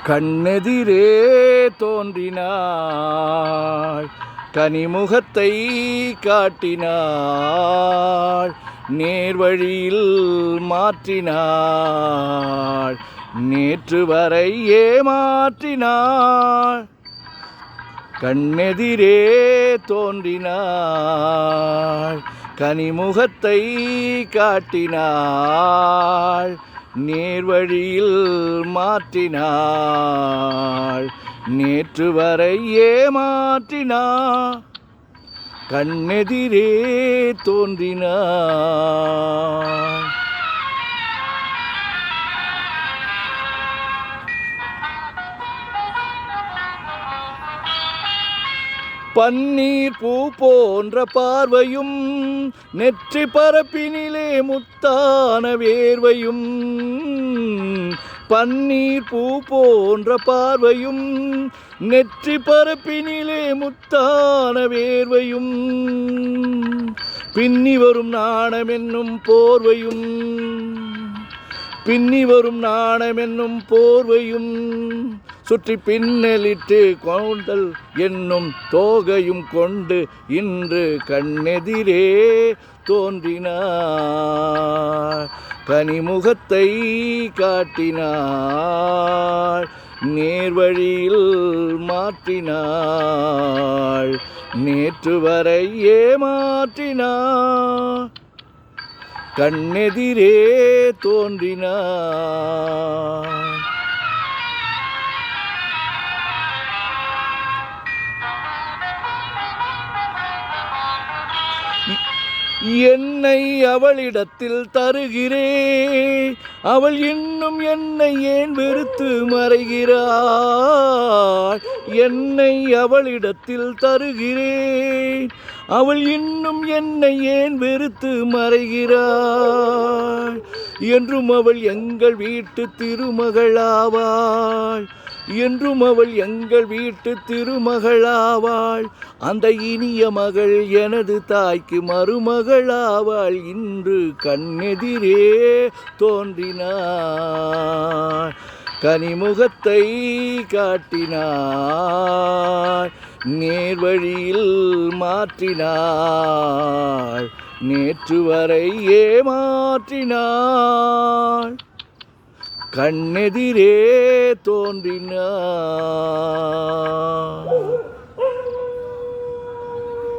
கண்ணெதிரே தோன்றினாள், கனிமுகத்தை காட்டினாள், நேர்வழியில் மாற்றினாள், நேற்று வரை ஏமாற்றினாள். கண்ணெதிரே தோன்றினாள், கனிமுகத்தை காட்டினாள், நேர்வழியில் மாற்றினாள், நேற்று வரை ஏமாற்றினாள். கண்ணெதிரே தோன்றினாள். பன்னீர் பூ போன்ற பார்வையும், நெற்றி பரப்பினிலே முத்தான வேர்வையும். பன்னீர் பூ போன்ற பார்வையும், நெற்றி பரப்பினிலே முத்தான வேர்வையும். பின்னி வரும் நாணம் என்னும் போர்வையும், பின்னி வரும் நாணம் என்னும் போர்வையும், சுற்றி பின்னலிட்டு கொண்டல் என்னும் தோகையும் கொண்டு இன்று கண்ணெதிரே தோன்றினாள், கனிமுகத்தை காட்டினாள், நேர்வழியில் மாற்றினாள், நேற்று வரை ஏமாற்றினாள். கண்ணெதிரே தோன்றினாள். என்னை அவளிடத்தில் தருகிறேன், அவள் இன்னும் என்னை ஏன் வெறுத்து மறைகிறாள். என்னை அவளிடத்தில் தருகிறேன், அவள் இன்னும் என்னை ஏன் வெறுத்து மறைகிறாள். என்றும் அவள் எங்கள் வீட்டு திருமகளாவாள், என்றும் அவள் எங்கள் வீட்டு திருமகளாவாள். அந்த இனிய மகள் எனது தாய்க்கு மருமகளாவாள். இன்று கண்ணெதிரே தோன்றினாள், கனிமுகத்தை காட்டினாள், நேர்வழியில் மாற்றினாள், நேற்று வரை ஏமாற்றினாள். கண்ணெதிரே தோன்றினாள்.